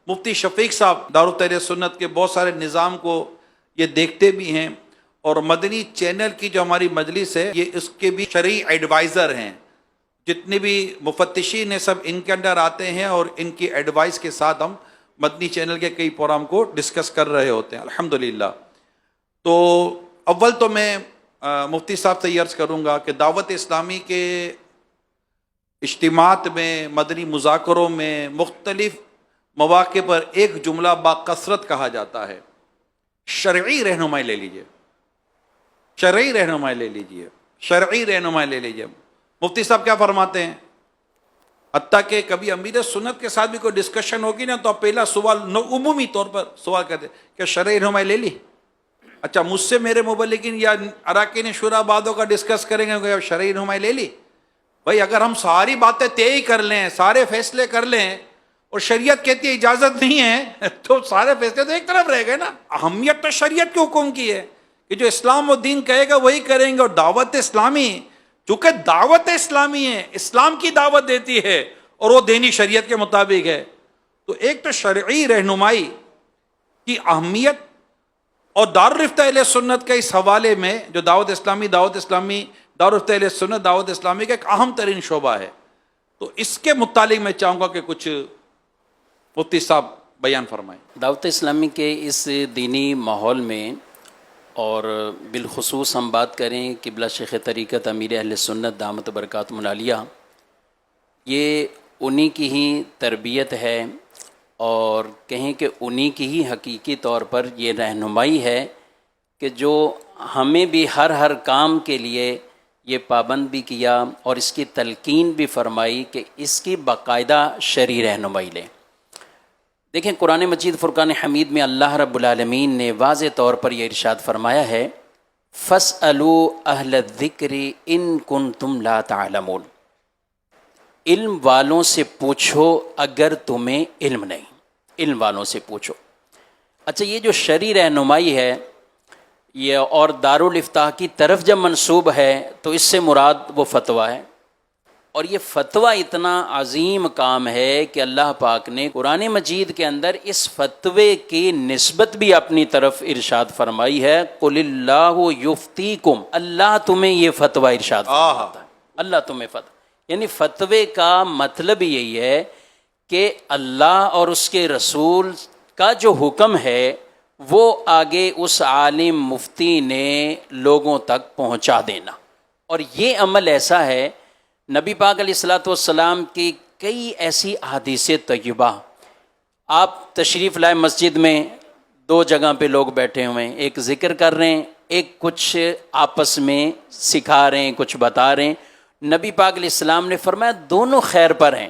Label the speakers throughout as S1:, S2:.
S1: مفتی شفیق صاحب دارالتحریر سنت کے بہت سارے نظام کو یہ دیکھتے بھی ہیں، اور مدنی چینل کی جو ہماری مجلس ہے یہ اس کے بھی شرعی ایڈوائزر ہیں. جتنے بھی مفتشین ہیں سب ان کے انڈر آتے ہیں، اور ان کی ایڈوائس کے ساتھ ہم مدنی چینل کے کئی پروگرام کو ڈسکس کر رہے ہوتے ہیں الحمدللہ. تو اول تو میں مفتی صاحب سے یہ عرض کروں گا کہ دعوت اسلامی کے اجتماعات میں، مدنی مذاکروں میں، مختلف مواقع پر ایک جملہ باکثرت کہا جاتا ہے، شرعی رہنمائی لے لیجئے، شرعی رہنمائی لے لیجئے، شرعی رہنمائی لے لیجئے. مفتی صاحب کیا فرماتے ہیں؟ حتیٰ کہ کبھی امیر سنت کے ساتھ بھی کوئی ڈسکشن ہوگی نا تو آپ پہلا سوال عمومی طور پر سوال کرتے کہ شرعی رہنمائی لے لی؟ اچھا مجھ سے میرے مبلغین یا اراکین شورا بعدوں کا ڈسکس کریں گے کہ شرعی رہنمائی لے لی؟ بھائی اگر ہم ساری باتیں طے ہی کر لیں، سارے فیصلے کر لیں، اور شریعت کہتی ہے اجازت نہیں ہے، تو سارے فیصلے تو ایک طرف رہ گئے نا. اہمیت تو شریعت کے حکم کی ہے کہ جو اسلام و دین کہے گا وہی کریں گے. اور دعوت اسلامی چونکہ دعوت اسلامی ہے، اسلام کی دعوت دیتی ہے اور وہ دینی شریعت کے مطابق ہے، تو ایک تو شرعی رہنمائی کی اہمیت اور دارالرفت اہل سنت کا اس حوالے میں جو دعوت اسلامی دارالرفت اہل سنت دعوت اسلامی کا ایک اہم ترین شعبہ ہے. تو اس کے متعلق میں چاہوں گا کہ کچھ مفتی صاحب بیان فرمائیں.
S2: دعوت اسلامی کے اس دینی ماحول میں، اور بالخصوص ہم بات کریں قبلہ شیخ طریقت امیر اہل سنت دامت برکاتہم العالیہ، یہ انہی کی ہی تربیت ہے، اور کہیں کہ انہی کی ہی حقیقی طور پر یہ رہنمائی ہے کہ جو ہمیں بھی ہر کام کے لیے یہ پابند بھی کیا اور اس کی تلقین بھی فرمائی کہ اس کی باقاعدہ شرعی رہنمائی لیں. دیکھیں قرآن مجید فرقان حمید میں اللہ رب العالمین نے واضح طور پر یہ ارشاد فرمایا ہے، فَاسْأَلُوا أَهْلَ الذِّكْرِ إِن كُنتُمْ لَا تَعْلَمُونَ، علم والوں سے پوچھو اگر تمہیں علم نہیں، علم والوں سے پوچھو. اچھا یہ جو شرعی رہنمائی ہے یہ اور دارالافتاء کی طرف جب منسوب ہے تو اس سے مراد وہ فتویٰ ہے، اور یہ فتویٰ اتنا عظیم کام ہے کہ اللہ پاک نے قرآن مجید کے اندر اس فتوے کی نسبت بھی اپنی طرف ارشاد فرمائی ہے، قُلِ اللَّهُ يُفْتِيكُمْ، اللہ تمہیں یہ فتویٰ ارشاد فرماتا ہے، اللہ تمہیں فتویٰ. یعنی فتوے کا مطلب یہی ہے کہ اللہ اور اس کے رسول کا جو حکم ہے وہ آگے اس عالم مفتی نے لوگوں تک پہنچا دینا. اور یہ عمل ایسا ہے، نبی پاک علیہ الصلوۃ والسلام کی کئی ایسی احادیث طیبہ، آپ تشریف لائے مسجد میں، دو جگہ پہ لوگ بیٹھے ہوئے ہیں، ایک ذکر کر رہے ہیں، ایک کچھ آپس میں سکھا رہے ہیں، کچھ بتا رہے ہیں. نبی پاک علیہ السلام نے فرمایا دونوں خیر پر ہیں،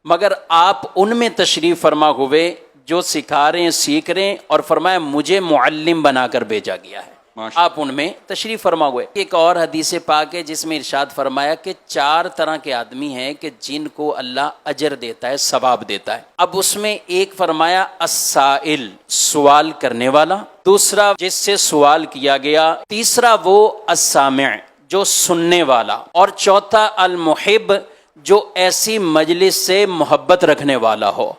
S2: مگر آپ ان میں تشریف فرما ہوئے جو سکھا رہے ہیں، سیکھ رہے ہیں، اور فرمایا مجھے معلم بنا کر بھیجا گیا ہے، آپ ان میں تشریف فرما ہوئے. ایک اور حدیث پاک ہے جس میں ارشاد فرمایا کہ 4 طرح کے آدمی ہیں کہ جن کو اللہ اجر دیتا ہے، ثواب دیتا ہے. اب اس میں ایک فرمایا السائل، سوال کرنے والا، دوسرا جس سے سوال کیا گیا، تیسرا وہ السامع، جو سننے والا، اور چوتھا المحب، جو ایسی مجلس سے محبت رکھنے والا ہو.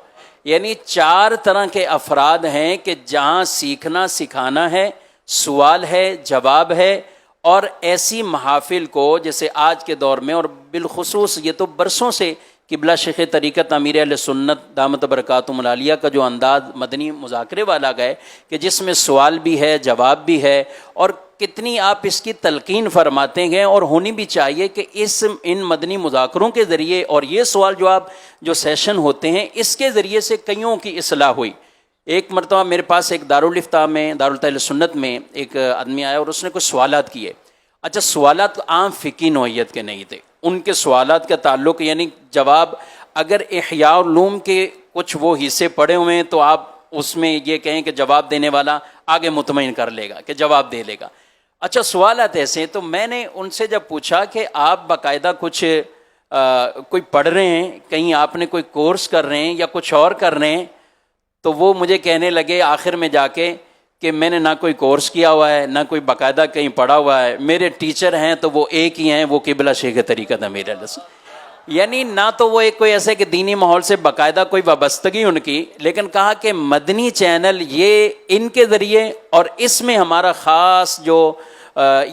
S2: یعنی 4 طرح کے افراد ہیں کہ جہاں سیکھنا سکھانا ہے، سوال ہے، جواب ہے، اور ایسی محافل کو جیسے آج کے دور میں، اور بالخصوص یہ تو برسوں سے قبلہ شیخ طریقت امیر اہل سنت دامت برکاتہم العالیہ کا جو انداز مدنی مذاکرے والا گئے کہ جس میں سوال بھی ہے، جواب بھی ہے، اور کتنی آپ اس کی تلقین فرماتے ہیں، اور ہونی بھی چاہیے کہ ان مدنی مذاکروں کے ذریعے اور یہ سوال جواب جو سیشن ہوتے ہیں اس کے ذریعے سے کئیوں کی اصلاح ہوئی. ایک مرتبہ میرے پاس ایک دارالفتاء میں، دارالفتاء اہل سنت میں ایک آدمی آیا اور اس نے کچھ سوالات کیے. اچھا سوالات عام فقہی نوعیت کے نہیں تھے، ان کے سوالات کا تعلق یعنی جواب، اگر احیاء العلوم کے کچھ وہ حصے پڑے ہوئے ہیں تو آپ اس میں یہ کہیں کہ جواب دینے والا آگے مطمئن کر لے گا کہ جواب دے لے گا. اچھا سوالات ایسے ہیں. تو میں نے ان سے جب پوچھا کہ آپ باقاعدہ کچھ کوئی پڑھ رہے ہیں، کہیں آپ نے کوئی کورس کر رہے ہیں یا کچھ اور کر رہے ہیں، تو وہ مجھے کہنے لگے آخر میں جا کے کہ میں نے نہ کوئی کورس کیا ہوا ہے، نہ کوئی باقاعدہ کہیں پڑھا ہوا ہے، میرے ٹیچر ہیں تو وہ ایک ہی ہیں، وہ قبلہ شیخ طریقت امیر اہل سنت. یعنی نہ تو وہ ایک کوئی ایسے کہ دینی ماحول سے باقاعدہ کوئی وابستگی ان کی، لیکن کہا کہ مدنی چینل یہ ان کے ذریعے، اور اس میں ہمارا خاص جو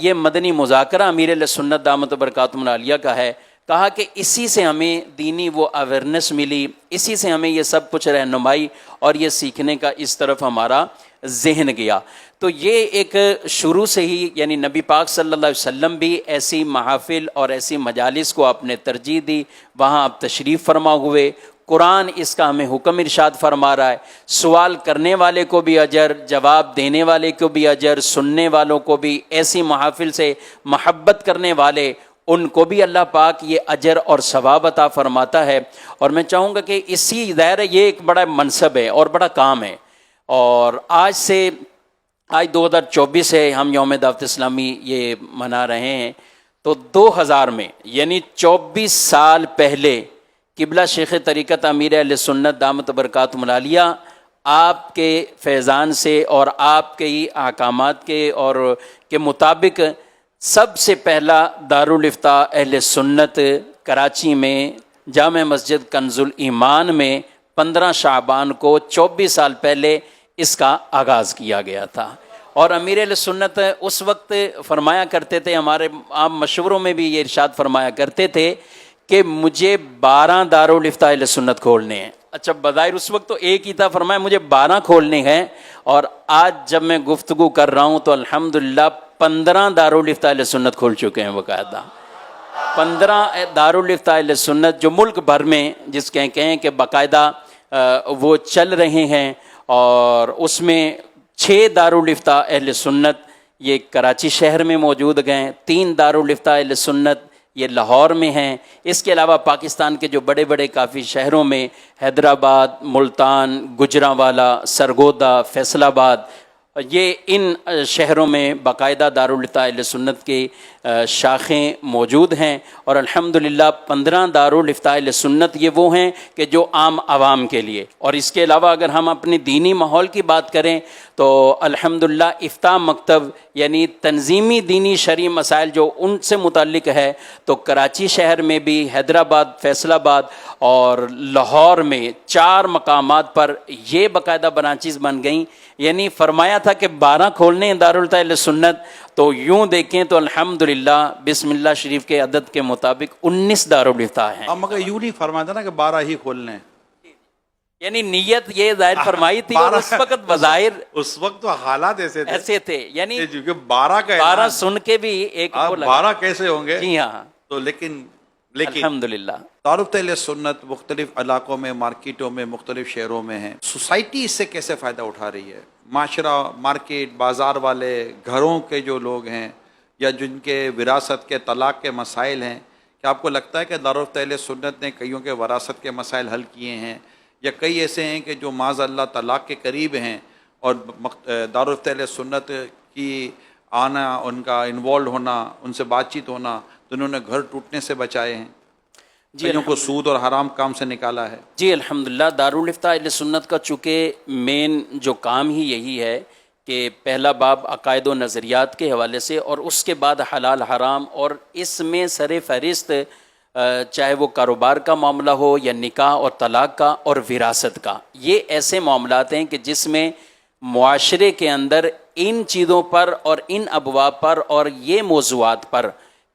S2: یہ مدنی مذاکرہ امیر اہل سنت دامت برکاتہم العالیہ کا ہے، کہا کہ اسی سے ہمیں دینی وہ اویئرنیس ملی، اسی سے ہمیں یہ سب کچھ رہنمائی اور یہ سیکھنے کا اس طرف ہمارا ذہن گیا۔ تو یہ ایک شروع سے ہی یعنی نبی پاک صلی اللہ علیہ وسلم بھی ایسی محافل اور ایسی مجالس کو آپ نے ترجیح دی، وہاں آپ تشریف فرما ہوئے، قرآن اس کا ہمیں حکم ارشاد فرما رہا ہے، سوال کرنے والے کو بھی اجر، جواب دینے والے کو بھی اجر، سننے والوں کو بھی، ایسی محافل سے محبت کرنے والے ان کو بھی اللہ پاک یہ اجر اور ثواب عطا فرماتا ہے۔ اور میں چاہوں گا کہ اسی ظاہر ہے یہ ایک بڑا منصب ہے اور بڑا کام ہے، اور آج 2024 ہے، ہم یوم دعوت اسلامی یہ منا رہے ہیں، تو 2000 میں یعنی 24 سال پہلے قبلہ شیخ طریقت امیر اہل سنت دامت برکاتہم العالیہ آپ کے فیضان سے اور آپ کے ہی احکامات کے مطابق سب سے پہلا دارالافتاء اہل سنت کراچی میں جامع مسجد کنز الایمان میں 15 شعبان کو 24 سال پہلے اس کا آغاز کیا گیا تھا۔ اور امیر اہل سنت اس وقت فرمایا کرتے تھے، ہمارے عام مشوروں میں بھی یہ ارشاد فرمایا کرتے تھے کہ مجھے 12 دارالافتاء اہل سنت کھولنے ہیں۔ اچھا بظاہر اس وقت تو ایک ہی تھا، فرمایا مجھے 12 کھولنے ہیں، اور آج جب میں گفتگو کر رہا ہوں تو الحمدللہ 15 دارالافتاء اہل سنت کھول چکے ہیں باقاعدہ۔ 15 دارالافتاء اہل سنت جو ملک بھر میں جس کے کہیں کہ باقاعدہ وہ چل رہے ہیں، اور اس میں 6 دارالافتاء اہل سنت یہ کراچی شہر میں موجود گئے، 3 دارالافتاء اہل سنت یہ لاہور میں ہیں، اس کے علاوہ پاکستان کے جو بڑے بڑے کافی شہروں میں حیدرآباد، ملتان، گجرانوالہ، سرگودا، فیصل آباد، یہ ان شہروں میں باقاعدہ دارالافتاء اہل سنت کی شاخیں موجود ہیں۔ اور الحمدللہ 15 دارالافتاء اہل سنت یہ وہ ہیں کہ جو عام عوام کے لیے، اور اس کے علاوہ اگر ہم اپنی دینی ماحول کی بات کریں تو الحمدللہ افتاء مکتب یعنی تنظیمی دینی شرعی مسائل جو ان سے متعلق ہے، تو کراچی شہر میں بھی، حیدرآباد، فیصل آباد اور لاہور میں 4 مقامات پر یہ باقاعدہ برانچز بن گئیں۔ یعنی فرمایا تھا کہ 12 کھولنے ہیں دارالافتاء اہل سنت، تو یوں دیکھیں تو الحمدللہ بسم اللہ شریف کے عدد کے مطابق 19 دارالافتاء ہیں۔
S1: مگر یوں نہیں فرمایا تھا نا کہ 12 ہی کھولنے ہیں،
S2: یعنی نیت یہ ظاہر فرمائی تھی، اور اس وقت بظاہر
S1: اس وقت تو حالات ایسے
S2: تھے، یعنی
S1: 12 کا
S2: 12 سن کے بھی ایک وہ لگا۔
S1: 12 کیسے ہوں گے؟
S2: جی ہاں،
S1: تو لیکن
S2: الحمدللہ
S1: دارالافتاء اہل سنت مختلف علاقوں میں، مارکیٹوں میں، مختلف شہروں میں ہیں، سوسائٹی اس سے کیسے فائدہ اٹھا رہی ہے؟ معاشرہ، مارکیٹ، بازار والے، گھروں کے جو لوگ ہیں یا جن کے وراثت کے طلاق کے مسائل ہیں، کیا آپ کو لگتا ہے کہ دارالافتاء اہل سنت نے کئیوں کے وراثت کے مسائل حل کیے ہیں، یا کئی ایسے ہیں کہ جو معاذ اللہ طلاق کے قریب ہیں اور دارالافتاء اہل سنت کی آنا، ان کا انوالو ہونا، ان سے بات چیت ہونا، تو انہوں نے گھر ٹوٹنے سے بچائے ہیں، کئیوں کو سود اور حرام کام سے نکالا ہے؟
S2: جی الحمدللہ دارالافتاء اہل سنت کا چونکہ مین جو کام ہی یہی ہے کہ پہلا باب عقائد و نظریات کے حوالے سے، اور اس کے بعد حلال حرام، اور اس میں سر فہرست چاہے وہ کاروبار کا معاملہ ہو یا نکاح اور طلاق کا اور وراثت کا، یہ ایسے معاملات ہیں کہ جس میں معاشرے کے اندر ان چیزوں پر اور ان ابواب پر اور یہ موضوعات پر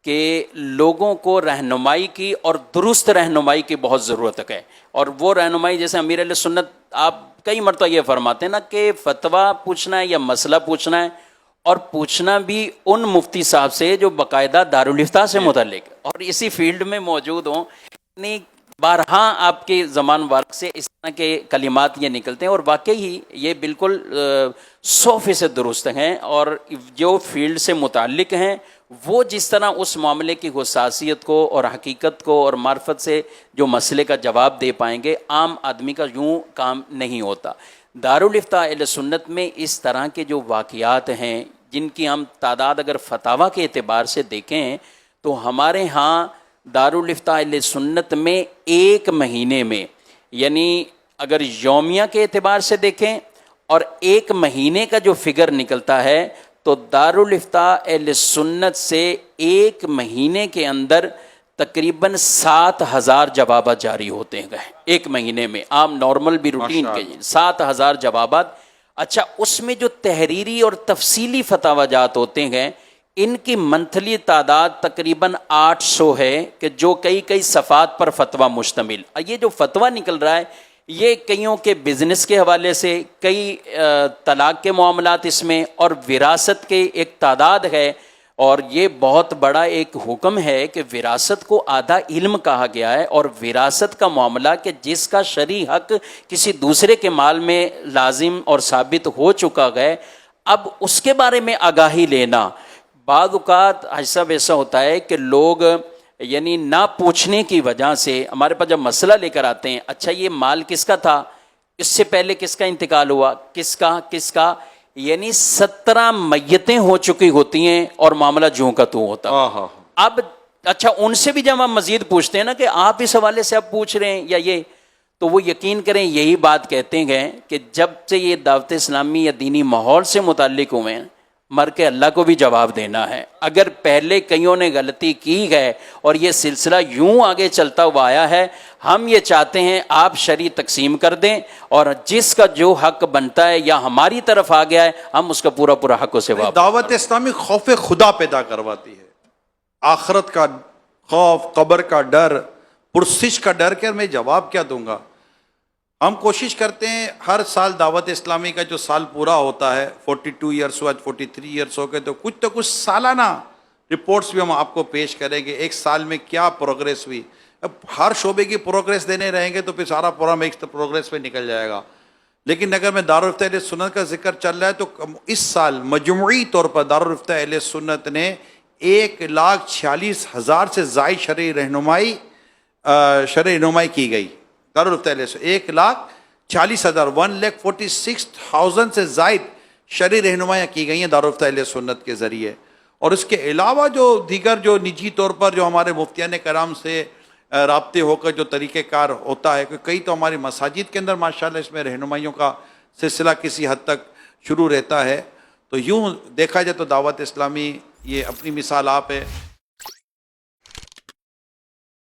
S2: کہ لوگوں کو رہنمائی کی اور درست رہنمائی کی بہت ضرورت ہے۔ اور وہ رہنمائی جیسے امیر اہل سنت آپ کئی مرتبہ یہ فرماتے ہیں نا کہ فتویٰ پوچھنا ہے یا مسئلہ پوچھنا ہے، اور پوچھنا بھی ان مفتی صاحب سے جو باقاعدہ دارالافتاء سے متعلق اور اسی فیلڈ میں موجود ہوں۔ یعنی بارہا آپ کے زمان مبارک سے اس طرح کے کلمات یہ نکلتے ہیں، اور واقعی یہ بالکل 100% درست ہیں، اور جو فیلڈ سے متعلق ہیں وہ جس طرح اس معاملے کی حساسیت کو اور حقیقت کو اور معرفت سے جو مسئلے کا جواب دے پائیں گے، عام آدمی کا یوں کام نہیں ہوتا۔ دارالافتاء اہل سنت میں اس طرح کے جو واقعات ہیں جن کی ہم تعداد اگر فتاویٰ کے اعتبار سے دیکھیں تو ہمارے ہاں دارالافتاء اہل سنت میں ایک مہینے میں، یعنی اگر یومیہ کے اعتبار سے دیکھیں اور ایک مہینے کا جو فگر نکلتا ہے تو دارالافتاء اہل سنت سے ایک مہینے کے اندر تقریباً 7,000 جوابات جاری ہوتے گئے ایک مہینے میں، عام نارمل بھی روٹین کے 7,000 جوابات. اچھا، اس میں جو تحریری اور تفصیلی فتاوی جات ہوتے ہیں ان کی منتھلی تعداد تقریباً 800 ہے کہ جو کئی صفحات پر فتویٰ مشتمل. یہ جو فتویٰ نکل رہا ہے یہ کئیوں کے بزنس کے حوالے سے، کئی طلاق کے معاملات اس میں، اور وراثت کے ایک تعداد ہے. اور یہ بہت بڑا ایک حکم ہے کہ وراثت کو آدھا علم کہا گیا ہے، اور وراثت کا معاملہ کہ جس کا شرعی حق کسی دوسرے کے مال میں لازم اور ثابت ہو چکا ہے، اب اس کے بارے میں آگاہی لینا. بعض اوقات ایسا ہوتا ہے کہ لوگ یعنی نہ پوچھنے کی وجہ سے ہمارے پاس جب مسئلہ لے کر آتے ہیں، اچھا یہ مال کس کا تھا، اس سے پہلے کس کا انتقال ہوا، کس کا، یعنی 17 میتیں ہو چکی ہوتی ہیں اور معاملہ جوں کا تو ہوتا. اب اچھا ان سے بھی جب ہم مزید پوچھتے ہیں نا کہ آپ اس حوالے سے اب پوچھ رہے ہیں یا یہ، تو وہ یقین کریں یہی بات کہتے ہیں کہ جب سے یہ دعوت اسلامی یا دینی ماحول سے متعلق ہوئے ہیں، مر کے اللہ کو بھی جواب دینا ہے. اگر پہلے کئیوں نے غلطی کی ہے اور یہ سلسلہ یوں آگے چلتا ہوا آیا ہے، ہم یہ چاہتے ہیں آپ شرعی تقسیم کر دیں، اور جس کا جو حق بنتا ہے یا ہماری طرف آ گیا ہے ہم اس کا پورا حق اسے واپس.
S1: دعوت اسلامی خوف خدا پیدا کرواتی ہے، آخرت کا خوف، قبر کا ڈر، پرسش کا ڈر کہ میں جواب کیا دوں گا. ہم کوشش کرتے ہیں ہر سال دعوت اسلامی کا جو سال پورا ہوتا ہے، 42 ایئرس ہوا، 43 ایئرس ہو گئے، تو کچھ سالانہ رپورٹس بھی ہم آپ کو پیش کریں گے. ایک سال میں کیا پروگریس ہوئی. اب ہر شعبے کی پروگریس دینے رہیں گے تو پھر سارا پروگرام ایک پروگریس پہ نکل جائے گا. لیکن اگر میں دارالفتہ اہل سنت کا ذکر چل رہا ہے تو اس سال مجموعی طور پر دارالفتہ اہل سنت نے 1,46,000 سے زائد شرعی رہنمائی کی گئی. دارالفتہ اہل سنت 1,46,000 1,46,000 سے زائد شرعی رہنمائیاں کی گئی ہیں دارالفتہ اہل سنت کے ذریعے. اور اس کے علاوہ جو دیگر جو نجی طور پر جو ہمارے مفتیان کرام سے رابطے ہو کر جو طریقہ کار ہوتا ہے، کہ کئی تو ہماری مساجد کے اندر ماشاءاللہ اس میں رہنمائیوں کا سلسلہ کسی حد تک شروع رہتا ہے. تو یوں دیکھا جائے تو دعوت اسلامی یہ اپنی مثال آپ ہے.